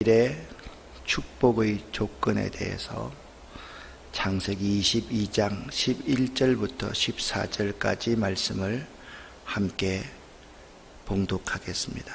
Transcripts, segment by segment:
일의 축복의 조건에 대해서 창세기 22장 11절부터 14절까지 말씀을 함께 봉독하겠습니다.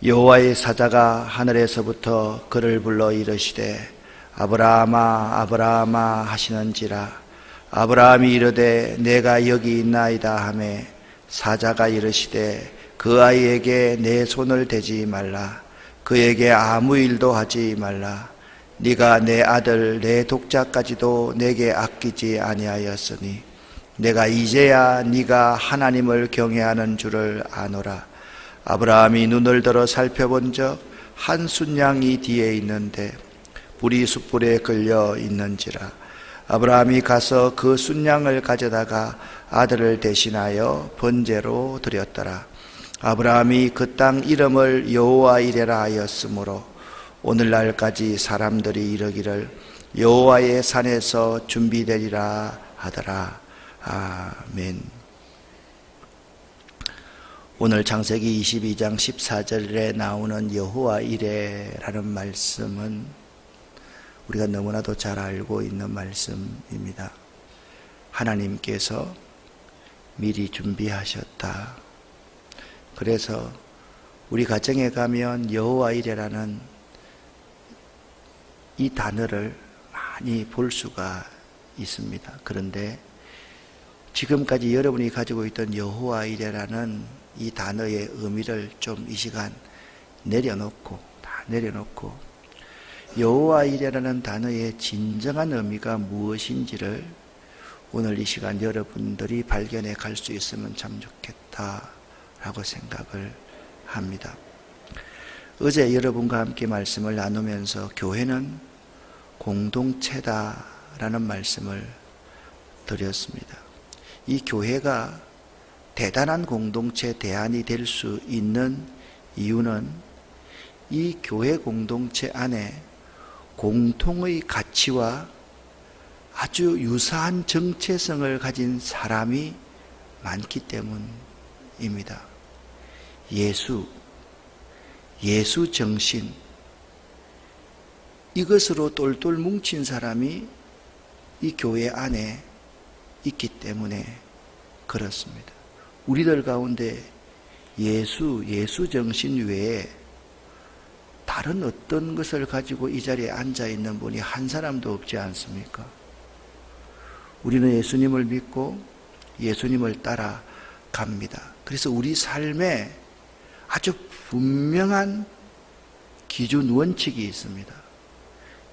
여호와의 사자가 하늘에서부터 그를 불러 이르시되 아브라함아 아브라함아 하시는지라. 아브라함이 이르되 내가 여기 있나이다 하매 사자가 이르시되 그 아이에게 내 손을 대지 말라. 그에게 아무 일도 하지 말라. 네가 내 아들 내 독자까지도 내게 아끼지 아니하였으니 내가 이제야 네가 하나님을 경외하는 줄을 아노라. 아브라함이 눈을 들어 살펴본즉 한 순양이 뒤에 있는데 불이 숯불에 끌려 있는지라. 아브라함이 가서 그 순양을 가져다가 아들을 대신하여 번제로 드렸더라. 아브라함이 그 땅 이름을 여호와 이레라 하였으므로 오늘날까지 사람들이 이르기를 여호와의 산에서 준비되리라 하더라. 아멘. 오늘 창세기 22장 14절에 나오는 여호와 이레라는 말씀은 우리가 너무나도 잘 알고 있는 말씀입니다. 하나님께서 미리 준비하셨다. 그래서 우리 가정에 가면 여호와 이레라는 이 단어를 많이 볼 수가 있습니다. 그런데 지금까지 여러분이 가지고 있던 여호와 이레라는 이 단어의 의미를 좀 이 시간 내려놓고 여호와 이레라는 단어의 진정한 의미가 무엇인지를 오늘 이 시간 여러분들이 발견해 갈 수 있으면 참 좋겠다 라고 생각을 합니다. 어제 여러분과 함께 말씀을 나누면서 교회는 공동체다라는 말씀을 드렸습니다. 이 교회가 대단한 공동체 대안이 될 수 있는 이유는 이 교회 공동체 안에 공통의 가치와 아주 유사한 정체성을 가진 사람이 많기 때문입니다. 예수 정신, 이것으로 똘똘 뭉친 사람이 이 교회 안에 있기 때문에 그렇습니다. 우리들 가운데 예수 정신 외에 다른 어떤 것을 가지고 이 자리에 앉아 있는 분이 한 사람도 없지 않습니까? 우리는 예수님을 믿고 예수님을 따라갑니다. 그래서 우리 삶에 아주 분명한 기준 원칙이 있습니다.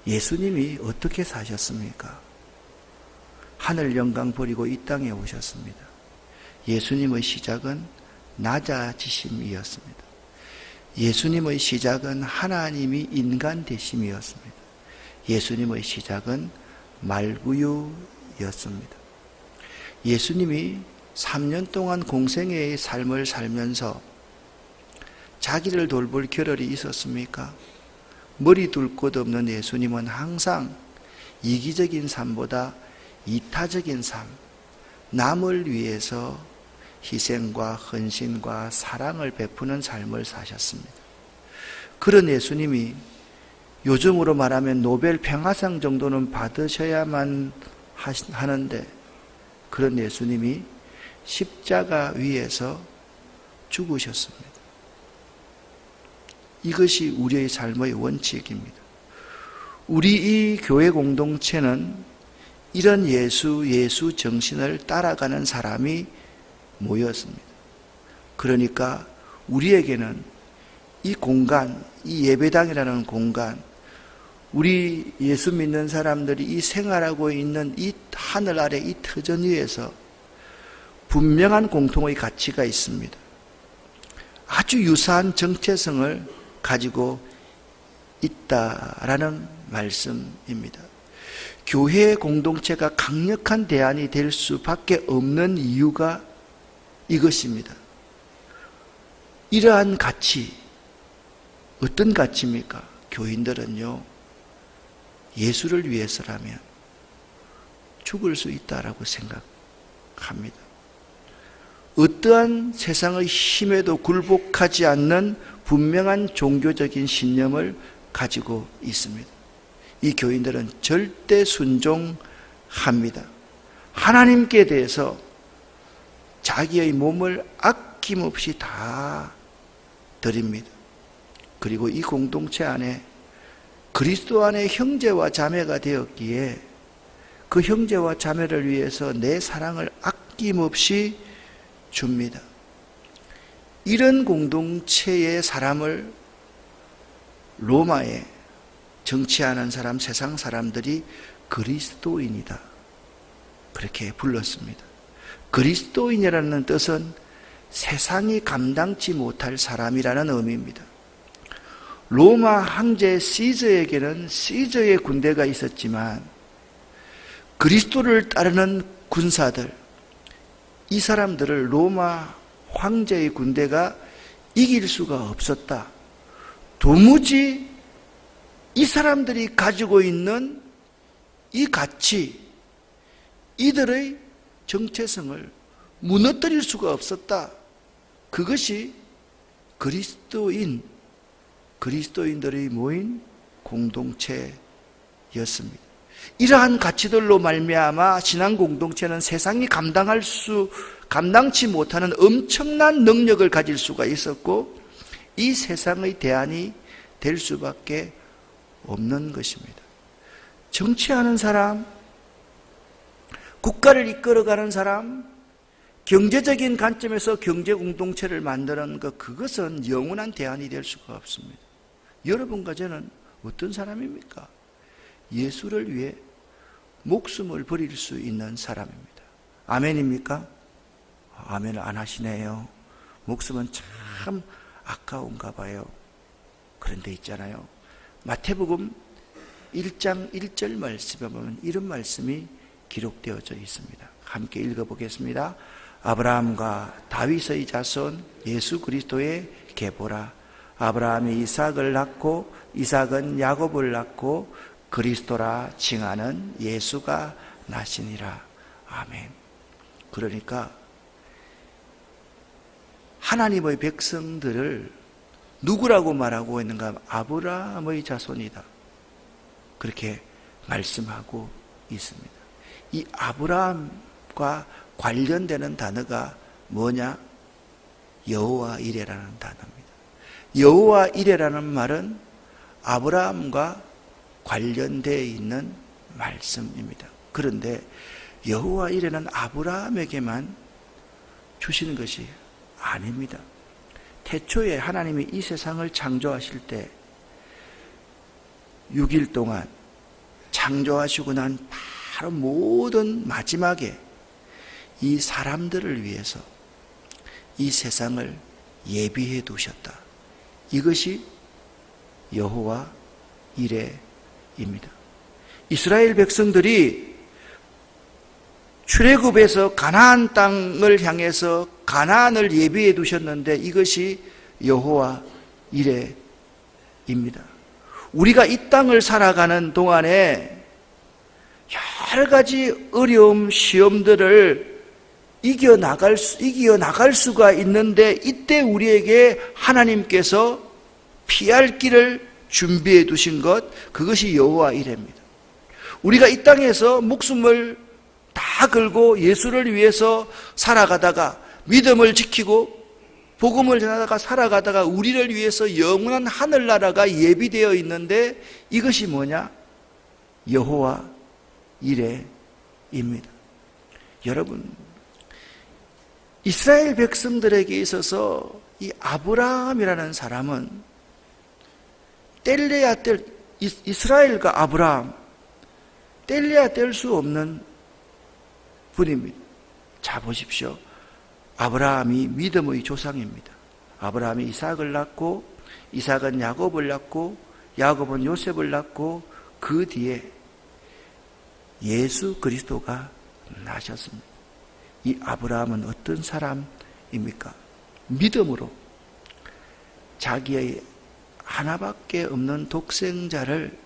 예수님이 어떻게 사셨습니까? 하늘 영광 버리고 이 땅에 오셨습니다. 예수님의 시작은 낮아지심이었습니다. 예수님의 시작은 하나님이 인간 되심이었습니다. 예수님의 시작은 말구유였습니다. 예수님이 3년 동안 공생애의 삶을 살면서 자기를 돌볼 겨를이 있었습니까? 머리 둘 곳 없는 예수님은 항상 이기적인 삶보다 이타적인 삶, 남을 위해서 희생과 헌신과 사랑을 베푸는 삶을 사셨습니다. 그런 예수님이 요즘으로 말하면 노벨 평화상 정도는 받으셔야만 하는데 그런 예수님이 십자가 위에서 죽으셨습니다. 이것이 우리의 삶의 원칙입니다. 우리 이 교회 공동체는 이런 예수 정신을 따라가는 사람이 모였습니다. 그러니까 우리에게는 이 공간, 이 예배당이라는 공간, 우리 예수 믿는 사람들이 이 생활하고 있는 이 하늘 아래 이 터전 위에서 분명한 공통의 가치가 있습니다. 아주 유사한 정체성을 가지고 있다라는 말씀입니다. 교회 공동체가 강력한 대안이 될 수밖에 없는 이유가 이것입니다. 이러한 가치, 어떤 가치입니까? 교인들은요, 예수를 위해서라면 죽을 수 있다라고 생각합니다. 어떠한 세상의 힘에도 굴복하지 않는 분명한 종교적인 신념을 가지고 있습니다. 이 교인들은 절대 순종합니다. 하나님께 대해서 자기의 몸을 아낌없이 다 드립니다. 그리고 이 공동체 안에 그리스도 안에 형제와 자매가 되었기에 그 형제와 자매를 위해서 내 사랑을 아낌없이 줍니다. 이런 공동체의 사람을 로마에 정치하는 사람, 세상 사람들이 그리스도인이다, 그렇게 불렀습니다. 그리스도인이라는 뜻은 세상이 감당치 못할 사람이라는 의미입니다. 로마 황제 시저에게는 시저의 군대가 있었지만 그리스도를 따르는 군사들, 이 사람들을 로마 황제의 군대가 이길 수가 없었다. 도무지 이 사람들이 가지고 있는 이 가치, 이들의 정체성을 무너뜨릴 수가 없었다. 그것이 그리스도인들의 모인 공동체였습니다. 이러한 가치들로 말미암아 신앙 공동체는 세상이 감당치 못하는 엄청난 능력을 가질 수가 있었고 이 세상의 대안이 될 수밖에 없는 것입니다. 정치하는 사람, 국가를 이끌어가는 사람, 경제적인 관점에서 경제 공동체를 만드는 것, 그것은 영원한 대안이 될 수가 없습니다. 여러분과 저는 어떤 사람입니까? 예수를 위해 목숨을 버릴 수 있는 사람입니다. 아멘입니까? 아멘을 안 하시네요. 목숨은 참 아까운가 봐요. 그런데 있잖아요, 마태복음 1장 1절 말씀에 보면 이런 말씀이 기록되어져 있습니다. 함께 읽어보겠습니다. 아브라함과 다윗의 자손 예수 그리스도의 계보라. 아브라함이 이삭을 낳고 이삭은 야곱을 낳고 그리스도라 칭하는 예수가 나시니라. 아멘. 그러니까 하나님의 백성들을 누구라고 말하고 있는가? 아브라함의 자손이다, 그렇게 말씀하고 있습니다. 이 아브라함과 관련되는 단어가 뭐냐? 여호와 이레라는 단어입니다. 여호와 이레라는 말은 아브라함과 관련되어 있는 말씀입니다. 그런데 여호와 이레는 아브라함에게만 주시는 것이 아닙니다. 태초에 하나님이 이 세상을 창조하실 때 6일 동안 창조하시고 난 바로 모든 마지막에 이 사람들을 위해서 이 세상을 예비해 두셨다. 이것이 여호와 이레입니다. 이스라엘 백성들이 출애굽에서 가나안 땅을 향해서 가나안을 예비해 두셨는데 이것이 여호와 이레입니다. 우리가 이 땅을 살아가는 동안에 여러 가지 어려움, 시험들을 이겨나갈 수가 있는데 이때 우리에게 하나님께서 피할 길을 준비해 두신 것, 그것이 여호와 이레입니다. 우리가 이 땅에서 목숨을 다 걸고 예수를 위해서 살아가다가 믿음을 지키고 복음을 전하다가 살아가다가 우리를 위해서 영원한 하늘나라가 예비되어 있는데 이것이 뭐냐? 여호와 이레입니다. 여러분, 이스라엘 백성들에게 있어서 이 아브라함이라는 사람은 이스라엘과 아브라함 뗄래야 뗄 수 없는 분입니다. 자, 보십시오. 아브라함이 믿음의 조상입니다. 아브라함이 이삭을 낳고 이삭은 야곱을 낳고 야곱은 요셉을 낳고 그 뒤에 예수 그리스도가 나셨습니다. 이 아브라함은 어떤 사람입니까? 믿음으로 자기의 하나밖에 없는 독생자를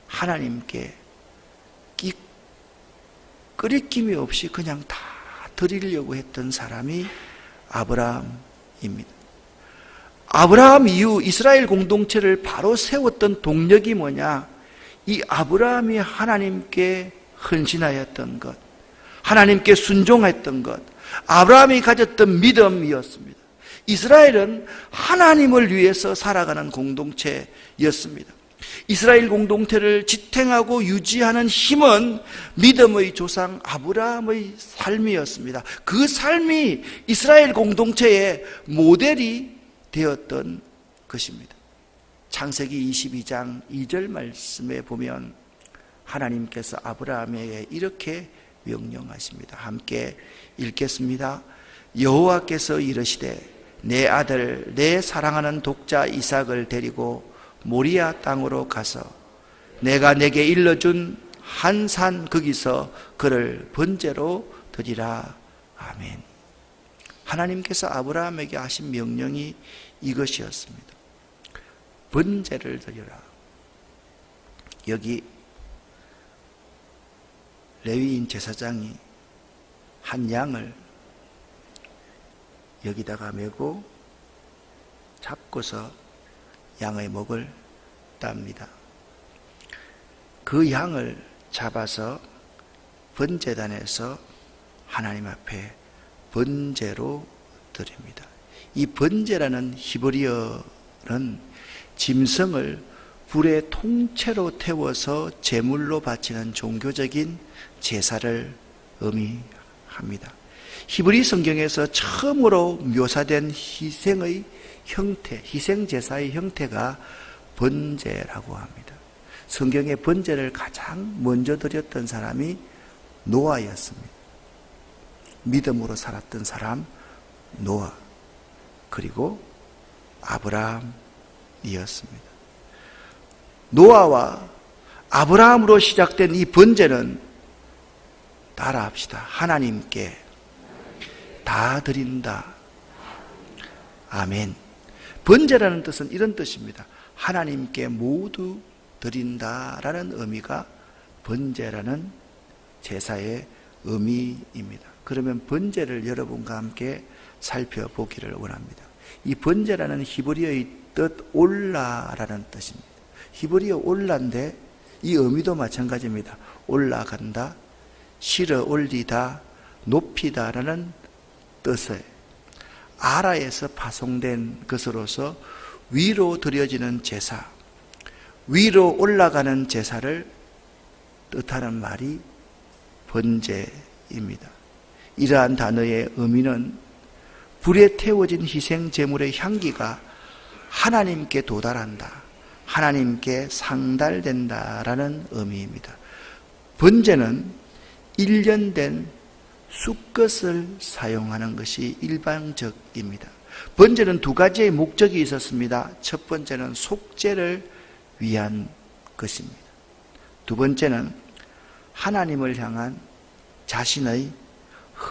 하나님께 끄리낌이 없이 그냥 다 드리려고 했던 사람이 아브라함입니다. 아브라함 이후 이스라엘 공동체를 바로 세웠던 동력이 뭐냐? 이 아브라함이 하나님께 헌신하였던 것, 하나님께 순종했던 것, 아브라함이 가졌던 믿음이었습니다. 이스라엘은 하나님을 위해서 살아가는 공동체였습니다. 이스라엘 공동체를 지탱하고 유지하는 힘은 믿음의 조상 아브라함의 삶이었습니다. 그 삶이 이스라엘 공동체의 모델이 되었던 것입니다. 창세기 22장 2절 말씀에 보면 하나님께서 아브라함에게 이렇게 명령하십니다. 함께 읽겠습니다. 여호와께서 이르시되 내 아들 내 사랑하는 독자 이삭을 데리고 모리아 땅으로 가서 내가 내게 일러준 한 산 거기서 그를 번제로 드리라. 아멘. 하나님께서 아브라함에게 하신 명령이 이것이었습니다. 번제를 드리라. 여기 레위인 제사장이 한 양을 여기다가 메고 잡고서 양의 목을 땁니다. 그 양을 잡아서 번제단에서 하나님 앞에 번제로 드립니다. 이 번제라는 히브리어는 짐승을 불에 통째로 태워서 제물로 바치는 종교적인 제사를 의미합니다. 히브리 성경에서 처음으로 묘사된 희생의 형태, 희생제사의 형태가 번제라고 합니다. 성경의 번제를 가장 먼저 드렸던 사람이 노아였습니다. 믿음으로 살았던 사람 노아, 그리고 아브라함이었습니다. 노아와 아브라함으로 시작된 이 번제는 따라합시다. 하나님께 다 드린다. 아멘. 번제라는 뜻은 이런 뜻입니다. 하나님께 모두 드린다라는 의미가 번제라는 제사의 의미입니다. 그러면 번제를 여러분과 함께 살펴보기를 원합니다. 이 번제라는 히브리어의 뜻 올라라는 뜻입니다. 히브리어 올라인데 이 의미도 마찬가지입니다. 올라간다, 실어 올리다, 높이다라는 뜻을 아라에서 파송된 것으로서 위로 드려지는 제사, 위로 올라가는 제사를 뜻하는 말이 번제입니다. 이러한 단어의 의미는 불에 태워진 희생 제물의 향기가 하나님께 도달한다, 하나님께 상달된다라는 의미입니다. 번제는 일련된 숫것을 사용하는 것이 일반적입니다. 번제는 두 가지의 목적이 있었습니다. 첫 번째는 속죄를 위한 것입니다. 두 번째는 하나님을 향한 자신의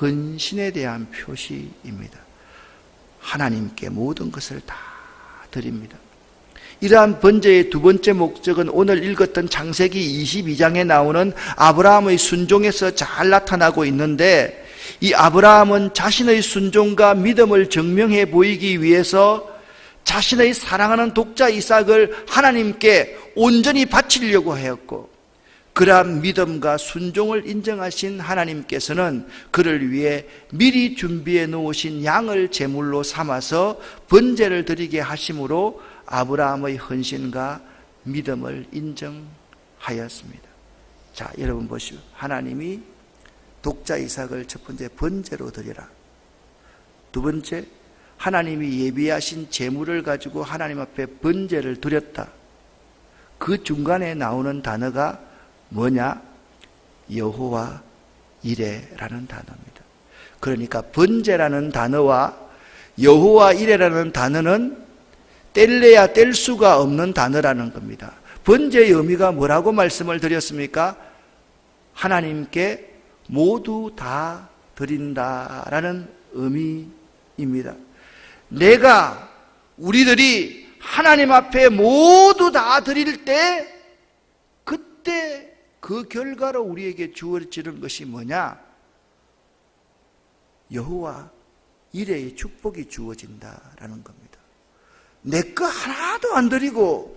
헌신에 대한 표시입니다. 하나님께 모든 것을 다 드립니다. 이러한 번제의 두 번째 목적은 오늘 읽었던 창세기 22장에 나오는 아브라함의 순종에서 잘 나타나고 있는데, 이 아브라함은 자신의 순종과 믿음을 증명해 보이기 위해서 자신의 사랑하는 독자 이삭을 하나님께 온전히 바치려고 하였고, 그러한 믿음과 순종을 인정하신 하나님께서는 그를 위해 미리 준비해 놓으신 양을 제물로 삼아서 번제를 드리게 하심으로 아브라함의 헌신과 믿음을 인정하였습니다. 자, 여러분 보시오. 하나님이 독자 이삭을 첫 번째 번제로 드리라. 두 번째, 하나님이 예비하신 제물을 가지고 하나님 앞에 번제를 드렸다. 그 중간에 나오는 단어가 뭐냐? 여호와 이레라는 단어입니다. 그러니까 번제라는 단어와 여호와 이레라는 단어는 뗄래야 뗄 수가 없는 단어라는 겁니다. 번제의 의미가 뭐라고 말씀을 드렸습니까? 하나님께 모두 다 드린다라는 의미입니다. 우리들이 하나님 앞에 모두 다 드릴 때, 그때 그 결과로 우리에게 주어지는 것이 뭐냐? 여호와 이레의 축복이 주어진다라는 겁니다. 내 거 하나도 안 드리고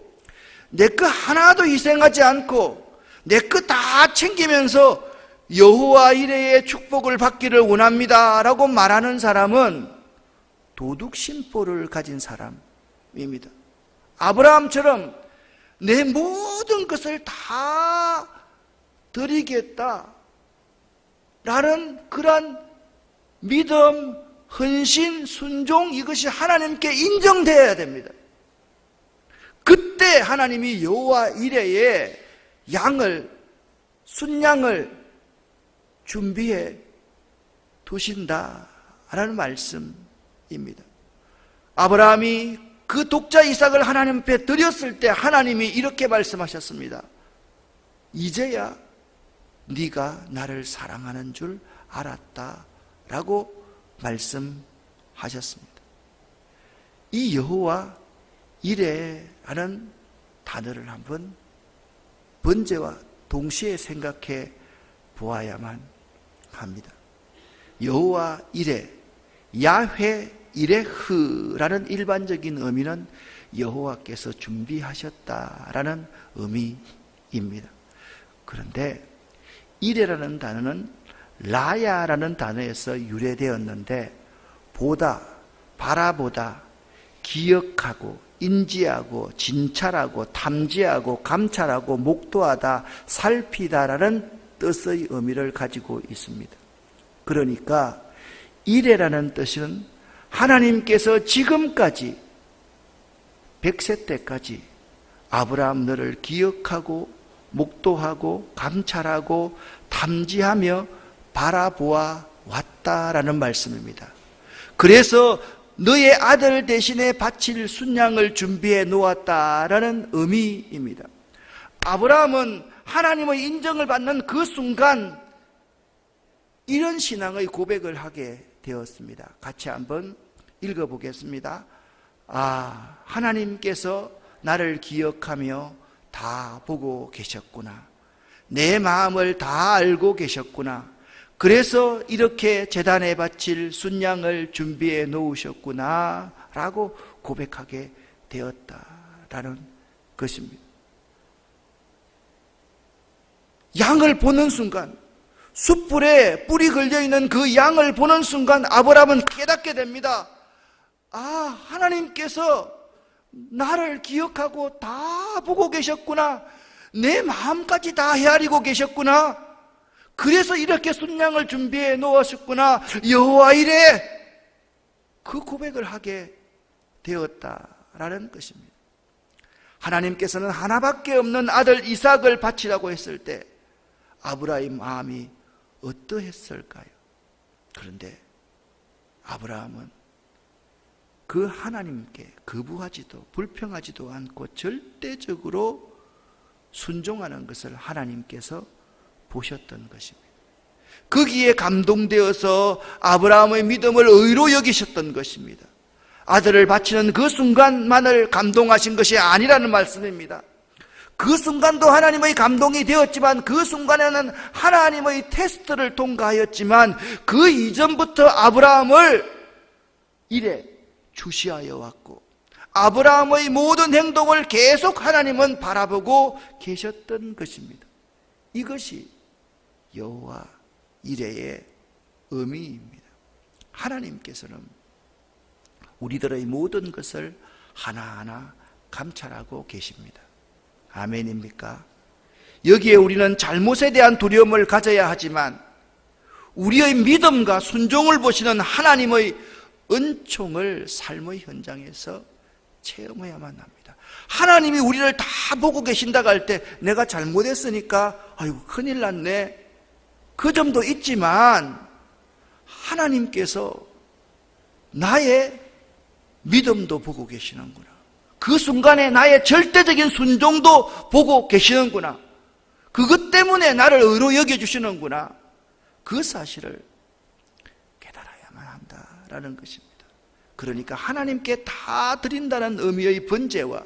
내 거 하나도 희생하지 않고 내 거 다 챙기면서 여호와 이레의 축복을 받기를 원합니다 라고 말하는 사람은 도둑심보를 가진 사람입니다. 아브라함처럼 내 모든 것을 다 드리겠다 라는 그런 믿음, 헌신, 순종, 이것이 하나님께 인정되어야 됩니다. 그때 하나님이 여호와 이레의 양을, 순양을 준비해 두신다라는 말씀입니다. 아브라함이 그 독자 이삭을 하나님 앞에 드렸을 때 하나님이 이렇게 말씀하셨습니다. 이제야 네가 나를 사랑하는 줄 알았다 라고 말씀하셨습니다. 이 여호와 이레라는 단어를 한번 번제와 동시에 생각해 보아야만 합니다. 여호와 이레, 야훼 이레흐라는 일반적인 의미는 여호와께서 준비하셨다라는 의미입니다. 그런데 이레라는 단어는 라야라는 단어에서 유래되었는데 보다, 바라보다, 기억하고, 인지하고, 진찰하고, 탐지하고, 감찰하고, 목도하다, 살피다라는 뜻의 의미를 가지고 있습니다. 그러니까 이레라는 뜻은 하나님께서 지금까지 100세 때까지 아브라함 너를 기억하고 목도하고 감찰하고 탐지하며 바라보아 왔다라는 말씀입니다. 그래서 너의 아들 대신에 바칠 순양을 준비해 놓았다라는 의미입니다. 아브라함은 하나님의 인정을 받는 그 순간 이런 신앙의 고백을 하게 되었습니다. 같이 한번 읽어보겠습니다. 하나님께서 나를 기억하며 다 보고 계셨구나. 내 마음을 다 알고 계셨구나. 그래서 이렇게 제단에 바칠 순양을 준비해 놓으셨구나 라고 고백하게 되었다라는 것입니다. 양을 보는 순간, 숯불에 뿔이 걸려있는 그 양을 보는 순간 아브라함은 깨닫게 됩니다. 하나님께서 나를 기억하고 다 보고 계셨구나. 내 마음까지 다 헤아리고 계셨구나. 그래서 이렇게 순양을 준비해 놓으셨구나. 여호와 이레, 그 고백을 하게 되었다라는 것입니다. 하나님께서는 하나밖에 없는 아들 이삭을 바치라고 했을 때 아브라함의 마음이 어떠했을까요? 그런데 아브라함은 그 하나님께 거부하지도 불평하지도 않고 절대적으로 순종하는 것을 하나님께서 보셨던 것입니다. 거기에 감동되어서 아브라함의 믿음을 의로 여기셨던 것입니다. 아들을 바치는 그 순간만을 감동하신 것이 아니라는 말씀입니다. 그 순간도 하나님의 감동이 되었지만 그 순간에는 하나님의 테스트를 통과하였지만 그 이전부터 아브라함을 이래 주시하여 왔고 아브라함의 모든 행동을 계속 하나님은 바라보고 계셨던 것입니다. 이것이 여호와 이레의 의미입니다. 하나님께서는 우리들의 모든 것을 하나하나 감찰하고 계십니다. 아멘입니까? 여기에 우리는 잘못에 대한 두려움을 가져야 하지만 우리의 믿음과 순종을 보시는 하나님의 은총을 삶의 현장에서 체험해야만 합니다. 하나님이 우리를 다 보고 계신다고 할 때 내가 잘못했으니까 아이고 큰일 났네, 그 점도 있지만 하나님께서 나의 믿음도 보고 계시는구나. 그 순간에 나의 절대적인 순종도 보고 계시는구나. 그것 때문에 나를 의로 여겨주시는구나. 그 사실을 깨달아야만 한다라는 것입니다. 그러니까 하나님께 다 드린다는 의미의 번제와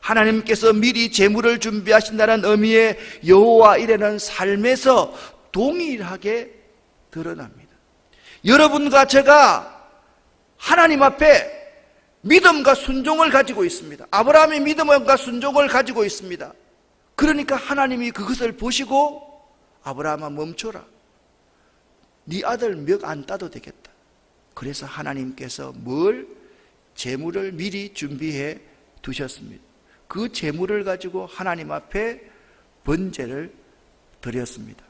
하나님께서 미리 제물을 준비하신다는 의미의 여호와 이레는 삶에서 동일하게 드러납니다. 여러분과 제가 하나님 앞에 믿음과 순종을 가지고 있습니다. 아브라함이 믿음과 순종을 가지고 있습니다. 그러니까 하나님이 그것을 보시고 아브라함아 멈춰라. 네 아들 몇 안 따도 되겠다. 그래서 하나님께서 재물을 미리 준비해 두셨습니다. 그 재물을 가지고 하나님 앞에 번제를 드렸습니다.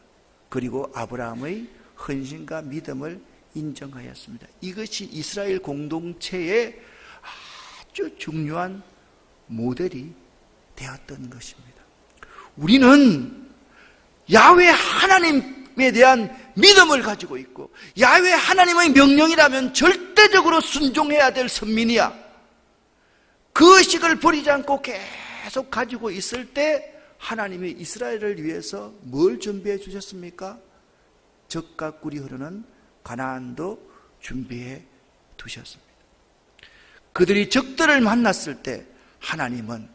그리고 아브라함의 헌신과 믿음을 인정하였습니다. 이것이 이스라엘 공동체의 아주 중요한 모델이 되었던 것입니다. 우리는 야훼 하나님에 대한 믿음을 가지고 있고 야훼 하나님의 명령이라면 절대적으로 순종해야 될 선민이야. 그 의식을 버리지 않고 계속 가지고 있을 때 하나님이 이스라엘을 위해서 뭘 준비해 주셨습니까? 젖과 꿀이 흐르는 가나안도 준비해 두셨습니다. 그들이 적들을 만났을 때 하나님은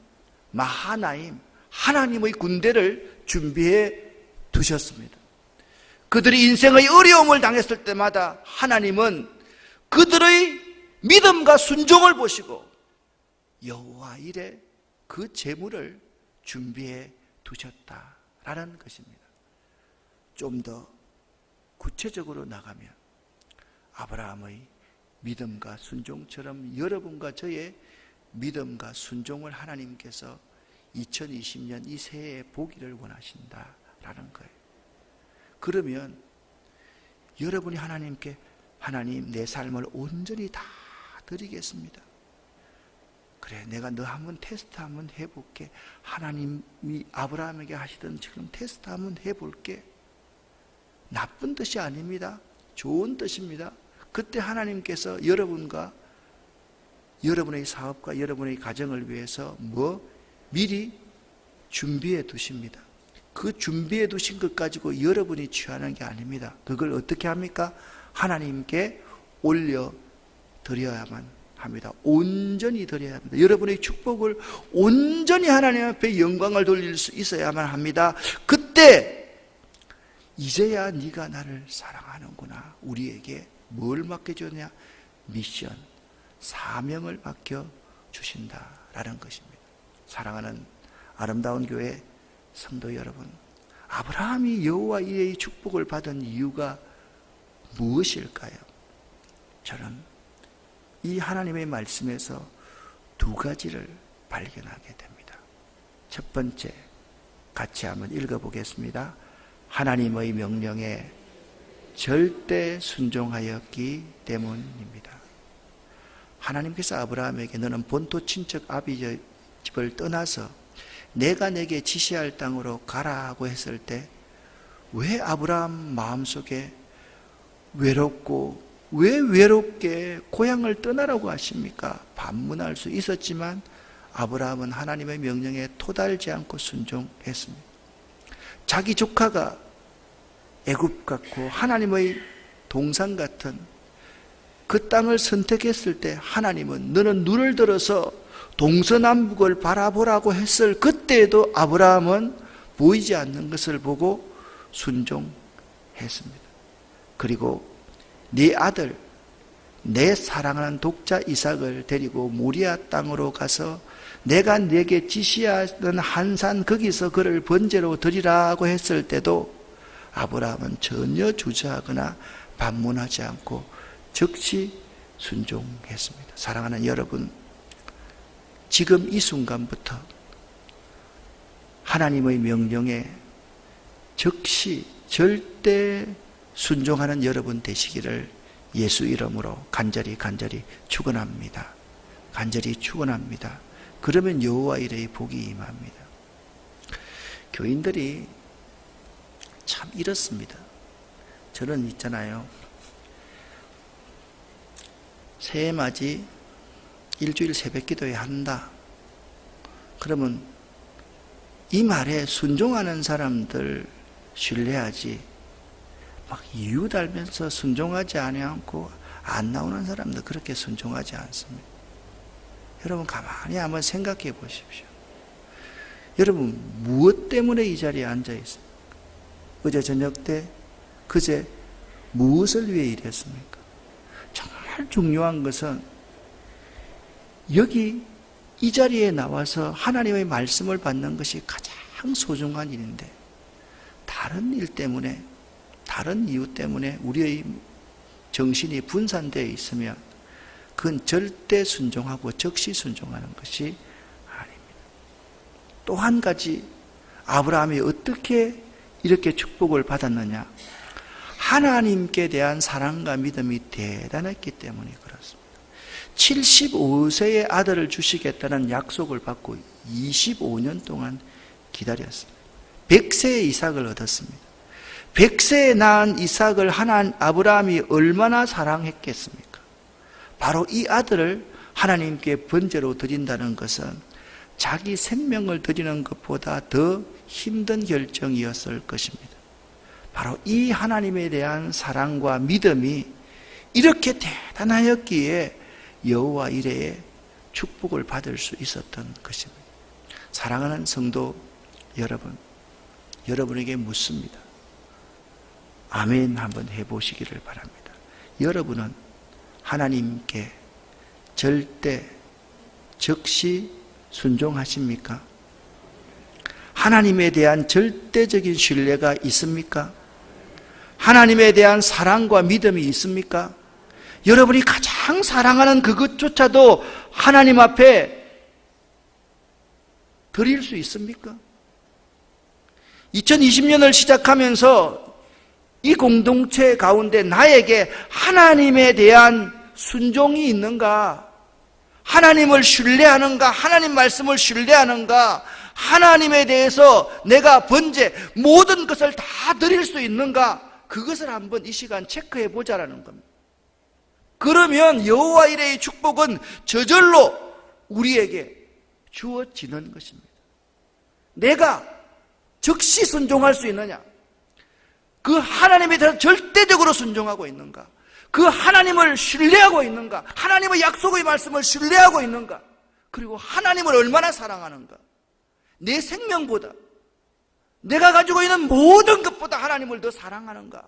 마하나임, 하나님의 군대를 준비해 두셨습니다. 그들이 인생의 어려움을 당했을 때마다 하나님은 그들의 믿음과 순종을 보시고 여호와 일에 그 재물을 준비해 두셨다라는 것입니다. 좀 더 구체적으로 나가면 아브라함의 믿음과 순종처럼 여러분과 저의 믿음과 순종을 하나님께서 2020년 이 새해에 보기를 원하신다라는 거예요. 그러면 여러분이 하나님께 하나님 내 삶을 온전히 다 드리겠습니다. 그래 내가 너 한번 테스트 한번 해볼게. 하나님이 아브라함에게 하시던 지금 테스트 한번 해볼게. 나쁜 뜻이 아닙니다. 좋은 뜻입니다. 그때 하나님께서 여러분과 여러분의 사업과 여러분의 가정을 위해서 미리 준비해 두십니다. 그 준비해 두신 것 가지고 여러분이 취하는 게 아닙니다. 그걸 어떻게 합니까? 하나님께 올려 드려야만 합니다. 온전히 드려야 합니다. 여러분의 축복을 온전히 하나님 앞에 영광을 돌릴 수 있어야만 합니다. 그때 이제야 네가 나를 사랑하는구나. 우리에게 뭘 맡겨주냐? 미션, 사명을 맡겨주신다라는 것입니다. 사랑하는 아름다운 교회 성도 여러분, 아브라함이 여호와 이레의 축복을 받은 이유가 무엇일까요? 저는 이 하나님의 말씀에서 두 가지를 발견하게 됩니다. 첫 번째, 같이 한번 읽어보겠습니다. 하나님의 명령에 절대 순종하였기 때문입니다. 하나님께서 아브라함에게 너는 본토 친척 아비 집을 떠나서 내가 내게 지시할 땅으로 가라고 했을 때 왜 아브라함 마음속에 외롭고 왜 외롭게 고향을 떠나라고 하십니까? 반문할 수 있었지만 아브라함은 하나님의 명령에 토달지 않고 순종했습니다. 자기 조카가 애굽 같고 하나님의 동산 같은 그 땅을 선택했을 때 하나님은 너는 눈을 들어서 동서남북을 바라보라고 했을 그때에도 아브라함은 보이지 않는 것을 보고 순종했습니다. 그리고 네 아들, 내 사랑하는 독자 이삭을 데리고 모리아 땅으로 가서 내가 네게 지시하던 한 산 거기서 그를 번제로 드리라고 했을 때도 아브라함은 전혀 주저하거나 반문하지 않고 즉시 순종했습니다. 사랑하는 여러분, 지금 이 순간부터 하나님의 명령에 즉시 절대 순종하는 여러분 되시기를 예수 이름으로 간절히 축원합니다. 간절히 축원합니다. 그러면 여호와 이레의 복이 임합니다. 교인들이 참 이렇습니다. 저는 있잖아요. 새해 맞이 일주일 새벽 기도회 한다. 그러면 이 말에 순종하는 사람들 신뢰하지 막 이유 달면서 순종하지 않고 안 나오는 사람들 그렇게 순종하지 않습니다. 여러분 가만히 한번 생각해 보십시오. 여러분 무엇 때문에 이 자리에 앉아 있습니까? 어제 저녁 때 그제 무엇을 위해 일했습니까? 정말 중요한 것은 여기 이 자리에 나와서 하나님의 말씀을 받는 것이 가장 소중한 일인데 다른 일 때문에, 다른 이유 때문에 우리의 정신이 분산되어 있으면 그건 절대 순종하고 적시 순종하는 것이 아닙니다. 또 한 가지, 아브라함이 어떻게 이렇게 축복을 받았느냐? 하나님께 대한 사랑과 믿음이 대단했기 때문에 그렇습니다. 75세의 아들을 주시겠다는 약속을 받고 25년 동안 기다렸습니다. 100세의 이삭을 얻었습니다. 100세에 낳은 이삭을 아브라함이 얼마나 사랑했겠습니까? 바로 이 아들을 하나님께 번제로 드린다는 것은 자기 생명을 드리는 것보다 더 힘든 결정이었을 것입니다. 바로 이 하나님에 대한 사랑과 믿음이 이렇게 대단하였기에 여호와 이레의 축복을 받을 수 있었던 것입니다. 사랑하는 성도 여러분, 여러분에게 묻습니다. 아멘 한번 해보시기를 바랍니다. 여러분은 하나님께 절대 적시 순종하십니까? 하나님에 대한 절대적인 신뢰가 있습니까? 하나님에 대한 사랑과 믿음이 있습니까? 여러분이 가장 사랑하는 그것조차도 하나님 앞에 드릴 수 있습니까? 2020년을 시작하면서 이 공동체 가운데 나에게 하나님에 대한 순종이 있는가? 하나님을 신뢰하는가? 하나님 말씀을 신뢰하는가? 하나님에 대해서 내가 번제 모든 것을 다 드릴 수 있는가? 그것을 한번 이 시간 체크해 보자라는 겁니다. 그러면 여호와 이레의 축복은 저절로 우리에게 주어지는 것입니다. 내가 즉시 순종할 수 있느냐? 그 하나님에 대해서 절대적으로 순종하고 있는가? 그 하나님을 신뢰하고 있는가? 하나님의 약속의 말씀을 신뢰하고 있는가? 그리고 하나님을 얼마나 사랑하는가? 내 생명보다, 내가 가지고 있는 모든 것보다 하나님을 더 사랑하는가?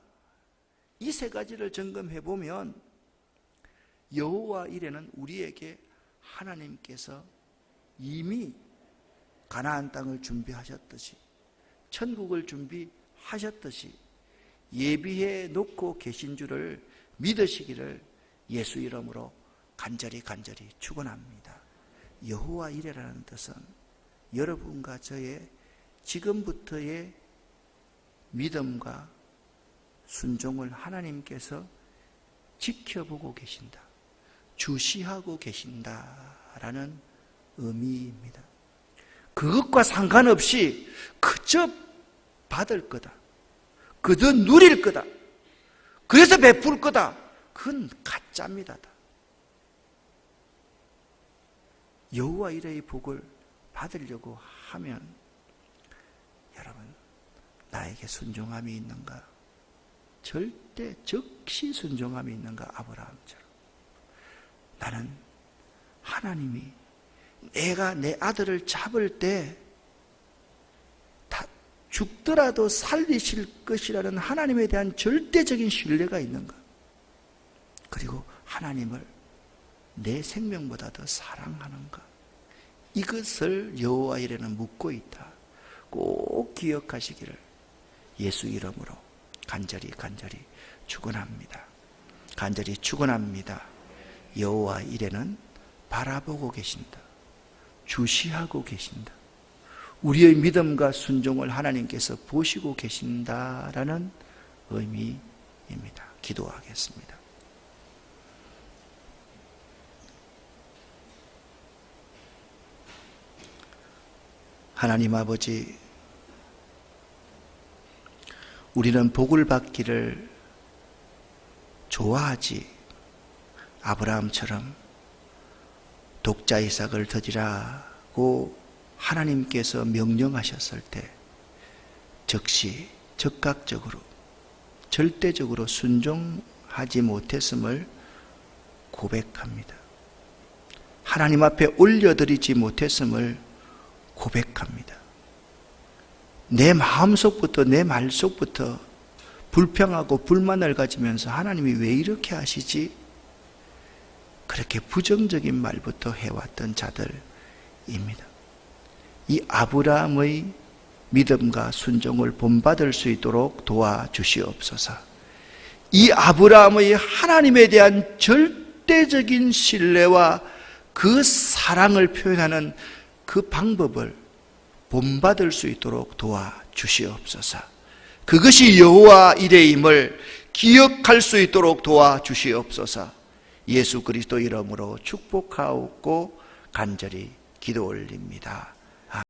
이 세 가지를 점검해 보면 여호와 이레는 우리에게 하나님께서 이미 가나안 땅을 준비하셨듯이, 천국을 준비하셨듯이 예비해 놓고 계신 줄을 믿으시기를 예수 이름으로 간절히 축원합니다. 여호와 이레라는 뜻은 여러분과 저의 지금부터의 믿음과 순종을 하나님께서 지켜보고 계신다, 주시하고 계신다라는 의미입니다. 그것과 상관없이 그저 받을 거다, 그저 누릴 거다, 그래서 베풀 거다, 그건 가짜입니다. 여호와 이레의 복을 받으려고 하면 여러분, 나에게 순종함이 있는가? 절대 적시 순종함이 있는가? 아브라함처럼 나는 하나님이 내가 내 아들을 잡을 때 죽더라도 살리실 것이라는 하나님에 대한 절대적인 신뢰가 있는가? 그리고 하나님을 내 생명보다 더 사랑하는가? 이것을 여호와 이레는 묻고 있다. 꼭 기억하시기를 예수 이름으로 간절히 축원합니다. 간절히 축원합니다. 여호와 이레는 바라보고 계신다, 주시하고 계신다. 우리의 믿음과 순종을 하나님께서 보시고 계신다라는 의미입니다. 기도하겠습니다. 하나님 아버지, 우리는 복을 받기를 좋아하지 아브라함처럼 독자 이삭을 드리라고 하나님께서 명령하셨을 때 즉시 즉각적으로 절대적으로 순종하지 못했음을 고백합니다. 하나님 앞에 올려드리지 못했음을 고백합니다. 내 마음속부터, 내 말속부터 불평하고 불만을 가지면서 하나님이 왜 이렇게 하시지? 그렇게 부정적인 말부터 해왔던 자들입니다. 이 아브라함의 믿음과 순종을 본받을 수 있도록 도와주시옵소서. 이 아브라함의 하나님에 대한 절대적인 신뢰와 그 사랑을 표현하는 그 방법을 본받을 수 있도록 도와주시옵소서. 그것이 여호와 이레임을 기억할 수 있도록 도와주시옵소서. 예수 그리스도 이름으로 축복하옵고 간절히 기도 올립니다.